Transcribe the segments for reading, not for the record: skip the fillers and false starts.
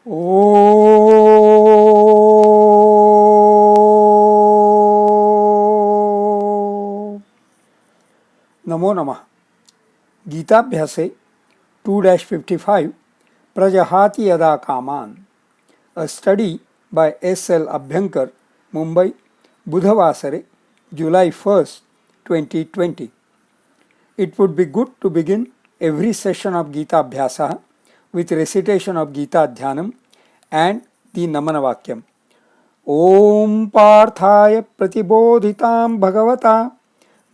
ओ नमो नमः। गीताभ्यासे 2-55 प्रजहाति यदा कामान, a study by S.L. Abhyankar, Mumbai, Budhavasare, July 1st, 2020. It would be good to begin every session of Gita Abhyasa with recitation of Gita Dhyanam and the Namana Vakyam. Om Parthaya Pratibodhitam Bhagavata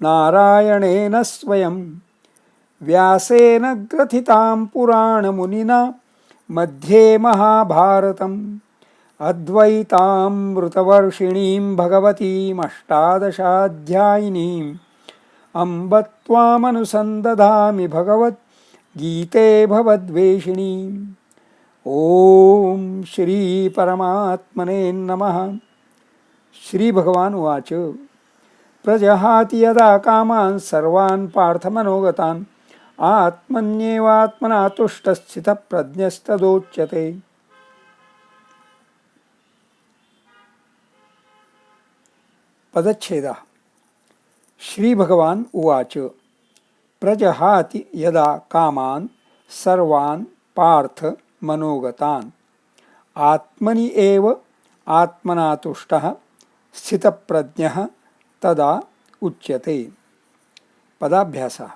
Narayanena Swayam Vyasena Grathitam Purana Munina Madhye Mahabharatam Advaitamrutavarshiniim Bhagavatim Ashtadashadhyayinim Amb Tvamanusandadhami Bhagavad Gite Bhavadveshinim. ओम श्री परमात्मने नमः। श्री भगवान उवाच प्रजहाति यदा कामान् सर्वान् पार्थमनोगतान् आत्मन्येवात्मना तुष्टस्थितप्रज्ञस्तदोच्यते। पदच्छेदः। श्री भगवान उवाच प्रजहाति यदा कामान् सर्वान् पार्थ मनोगतान् आत्मनि एव आत्मना तुष्टः स्थितप्रज्ञः तदा उच्यते। पदाभ्यासः।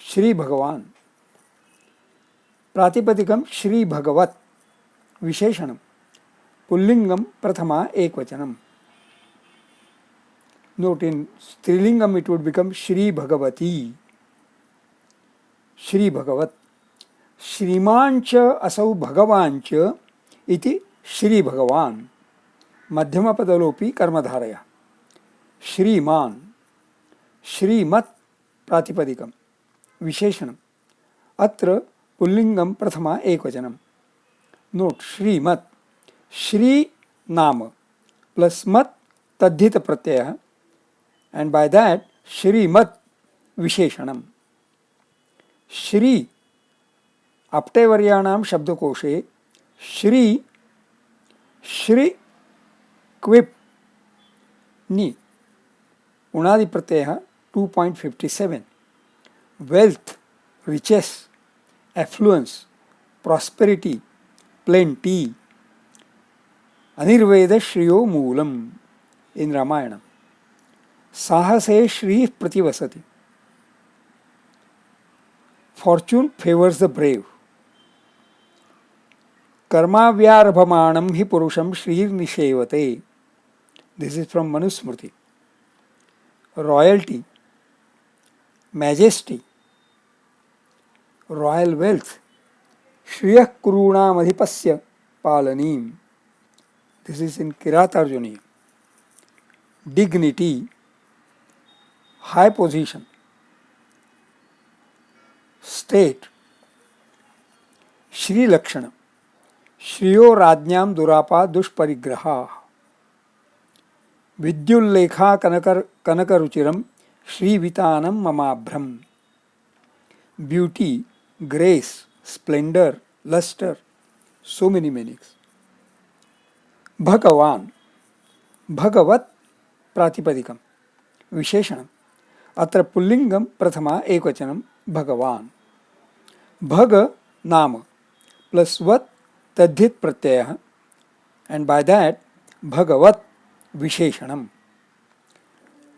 श्री भगवान प्रातिपदिकं श्री भगवत्, विशेषणं पुल्लिंगं प्रथमा एकवचनम्. Note in स्त्रीलिंगम it would become Shri Bhagwati. Shri भगवत्. श्रीमांच असौ भगवांच इति श्री भगवान. मध्यमपदलोपी कर्मधारय. श्रीमान. श्रीमत् प्रातिपदिकं, विशेषणम् अत्र पुल्लिंगं प्रथमा एकवचनम्. नोट श्रीमत्. श्री नाम प्लस मत् तद्धित प्रत्ययः and by that श्रीमत् विशेषणम्. Shri अप्टेवर्याणां शब्दकोशे Shri Shri क्विप नि उणादि प्रत्ययः 2.57. Wealth, riches, affluence, prosperity, plenty. अनिर्वेद श्रियो मूलम् in रामायणम्. साहसे श्रीः प्रतिवसति. Fortune favors the brave. कर्माव्यारभमाणं हि पुरुषं श्रीर्निषेवते. This is from Manusmriti. Royalty, majesty, royal wealth. श्रियः कुरूणामधिपस्य पालनीम्. This is in Kiratarjuniya. Dignity, high position. State. Shri लक्षण. श्रियो राज्ञां दुरापा दुष्परिग्रहा. विद्युल्लेखा कनकरुचिरं श्रीवितानं ममाभ्रम. Beauty, grace, splendour, lustre. So many meanings. भगवान. भगवत् प्रातिपदिकं, विशेषणम् अत्र पुल्लिंगं प्रथमा एकवचनं भगवान. भग नाम प्लस वत् तद्धित प्रत्ययः and by that भगवत् विशेषणम्.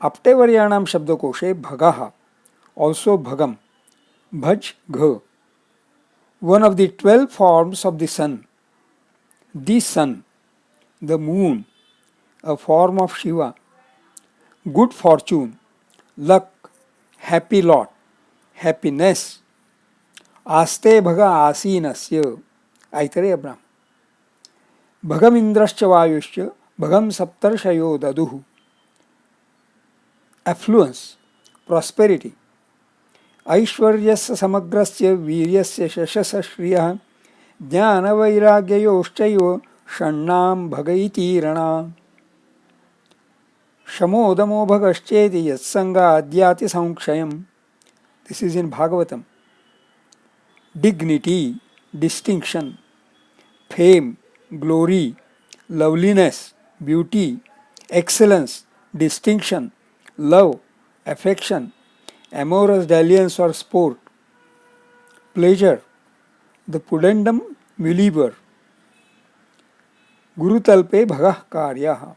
अप्टेवर्याणां शब्दकोशे भगः, also भगम, भज घ. One of the 12 forms of the sun, the moon, a form of Shiva. Good fortune, luck, happy lot, happiness. आस्ते भग आसीनस्य ऐतरेय ब्राह्मण. भगमिन्द्रश्च वायुश्च भगम सप्तर्षयो ददुः. Affluence, prosperity. ऐश्वर्यस्य समग्रस्य वीर्यस्य शशस श्रियः ज्ञानवैराग्ययोश्चैव षण्णां भग इति रणा. शमोदमो भगश्चेति यत्संगाद्याति संक्षयम्. This is in Bhagavatam. Dignity, distinction, fame, glory, loveliness, beauty, excellence, distinction, love, affection, amorous dalliance or sport, pleasure, the pudendum muliber, gurutalpe bhagah karyah,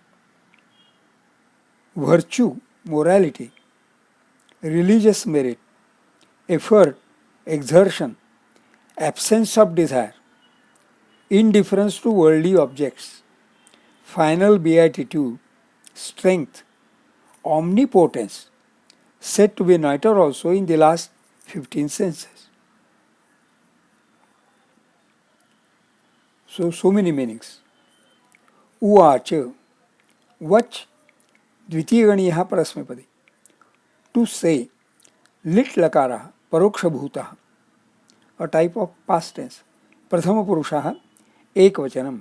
virtue, morality, religious merit, effort, exertion, absence of desire, indifference to worldly objects, final beatitude, strength, omnipotence, said to be neuter also in the last 15 senses. So many meanings. Uvacha, vach, द्वितीयगणीयः परस्मैपदी. To say, lit lakarah, parokshabhutah, a type of past tense. प्रथम पुरुषः एकवचनम.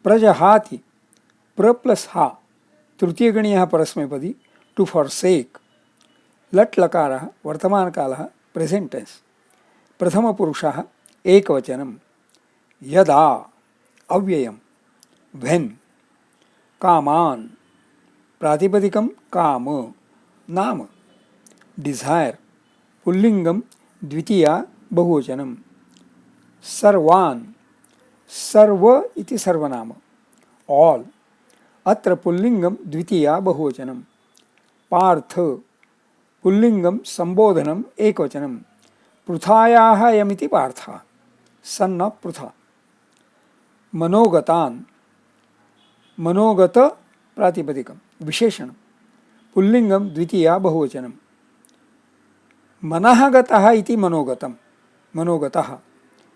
प्रजहाति, प्र plus हा, तृतीयगणीयः परस्मैपदी. To forsake, लट् लकारः वर्तमानकालः present tense. प्रथम पुरुषः एकवचनम. यदा अव्ययम. When, कामान, प्रातिपदिकम काम, नाम, डिजायर, पुल्लिंगम द्वितीया बहुवचनम. सर्वान्, सर्व इति सर्वनाम, ऑल, अत्र पुल्लिंगम द्वितीया बहुवचनम. पार्थ, पुल्लिंगम संबोधनम एकवचनम. पृथायाः यमिति पार्थः, सन ऑफ पृथा. मनोगतान्, मनोगत प्रातिपदिकम विशेषण, पुल्लिंगम द्वितीया बहुवचनम. मनः गतः इति मनोगतम, मनोगतः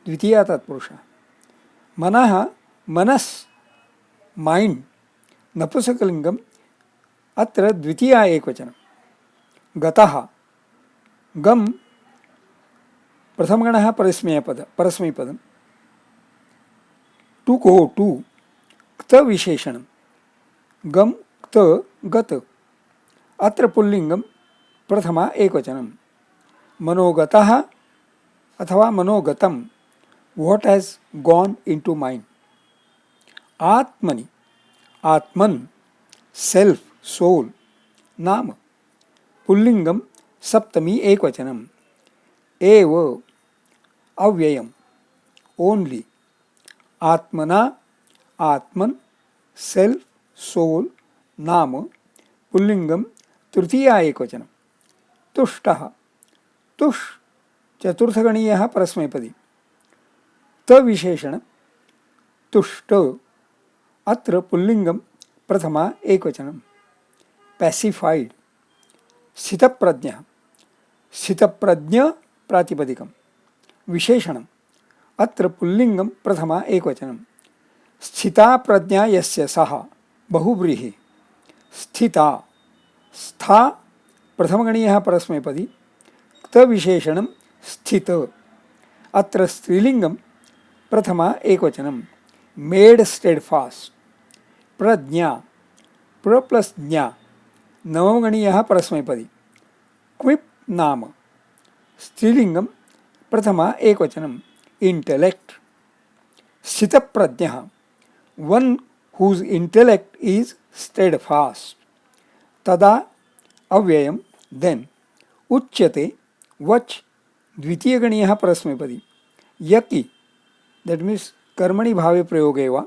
द्वितीया तत्पुरुषः. मनः, मनस्, माइंड, नपुंसकलिंगम, अत्र द्वितीया एकवचनम. गतः, गम प्रथमगणः परस्मैपदम. To go, to, क्त विशेषणम. गम, क्त, गत, अत्र पुल्लिंगम प्रथमा एकवचनम. मनोगतः अथवा मनोगतम, what has gone into mind. आत्मनि, आत्मन, सेल्फ, सोल, नाम, पुल्लिंगम सप्तमी एकवचनम. एव, अव्ययम, ओनली. आत्मना, आत्मन, सेल्फ, सोल, नाम, पुल्लिंगम तृतीया एकवचनम. तुष्टः, तुष चतुर्थगणीयः परस्मैपदी. त विशेषण, तुष्ट, अत्र पुल्लिंगम प्रथमा एकवचनम. पैसिफाइड, स्थितप्रज्ञः, स्थितप्रज्ञ प्रातिपदिकम विशेषणम. अत्र पुल्लिंगम प्रथमा एकवचनम. स्थिता प्रज्ञा यस्य सः, बहुव्रीहि. स्थिता, स्था प्रथमगणीयः परस्मैपदी. क्त विशेषणं स्थित, अत्र स्त्रीलिंगम प्रथमा एकवचनम. Made steadfast. प्रज्ञा, प्र प्लस ज्ञा, नवमगणीयः परस्मैपदी. क्विप नाम, स्त्रीलिंगम प्रथमा एकवचनम. इंटेलेक्ट. स्थितप्रज्ञः, one whose intellect is steadfast. तदा अव्ययम, then. उच्यते, वच द्वितीयगणीयः परस्मैपदी. यति, that means कर्मणि भावे प्रयोगे वा.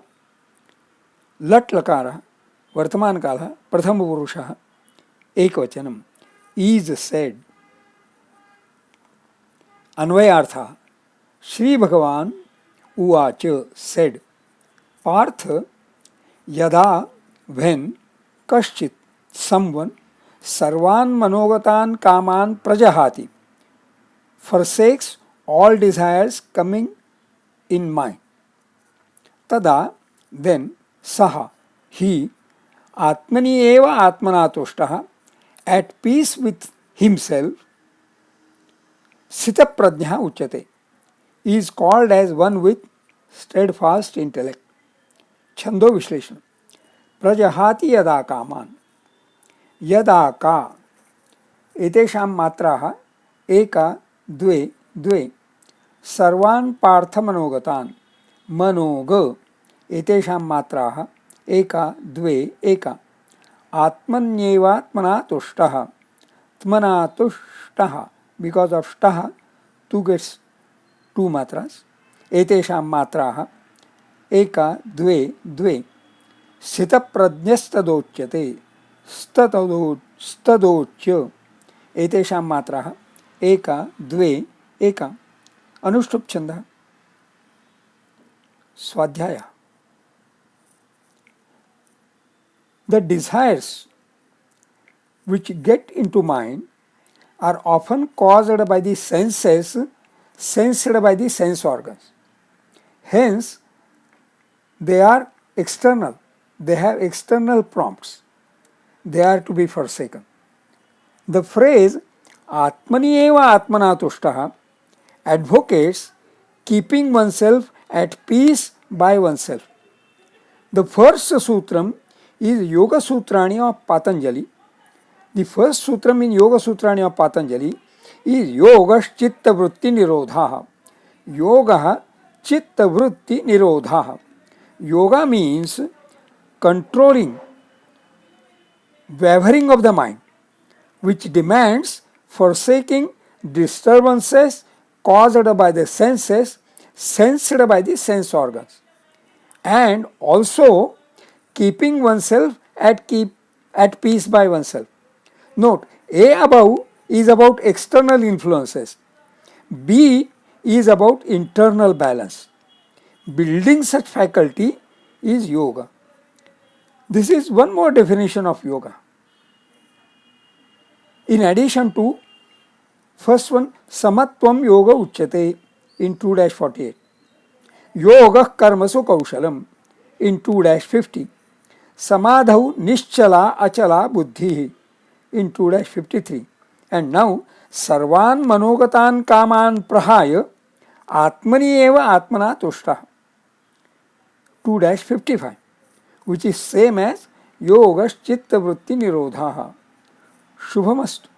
लट् लकारः वर्तमानकालः प्रथमपुरुषः एकवचनम. is said. अन्वयार्थः. श्री भगवान उवाच, said. पार्थ, यदा, when, कश्चित्, someone, सर्वान् मनोगतान् कामान् प्रजहाति, forsakes all desires coming in mind. तदा, then, सः, he, आत्मनि एव आत्मना तुष्टः, at peace with himself, स्थितप्रज्ञः उच्यते, is called as one with steadfast intellect. छंदो विश्लेषण. प्रजहाति यदा कामान. यदा का एतेषां मात्राः एका द्वे द्वे. सर्वान् पार्थमनोगतान् मनोग एतेषां मात्राः एका द्वे एका आत्मन्येवात्मना तुष्टः त्मना तुष्टः बिकॉज ऑफ ष्टः टू गेट्स टू मात्रास एतेषां मात्राः एका द्वे द्वे स्थितप्रज्ञस्तदोच्यते स्तदोच्य एतेषां मात्राः एका द्वे एका अनुष्टुप् छन्दः स्वाध्याय The desires which get into mind are often caused by the senses sensed by the sense organs. Hence, they are external. They have external prompts. They are to be forsaken. The phrase Atmani eva atmana tushtaha advocates keeping oneself at peace by oneself. The first sutram is Yoga Sutrani of Patanjali. The first sutram in Yoga Sutrani of Patanjali is Yogash Chitta Vritti Nirodhaha. Yoga Chitta Vritti Nirodhaha. Yoga means controlling, wavering of the mind, which demands forsaking disturbances caused by the senses, sensed by the sense organs, and also keeping oneself at peace by oneself. Note, A above is about external influences. B is about internal balance. Building such faculty is yoga. This is one more definition of yoga. In addition to first one, Samatvam Yoga Uchyate in 2-48. Yoga Karmasu Kaushalam in 2-50. Samadhau Nischala Achala Buddhi in 2-53. And now Sarvan Manogatan Kaman Prahaya Atmani Eva Atmana Tushta 2-55, which is same as Yoga Chitta Vritti Nirodhaha. Shubhamastu.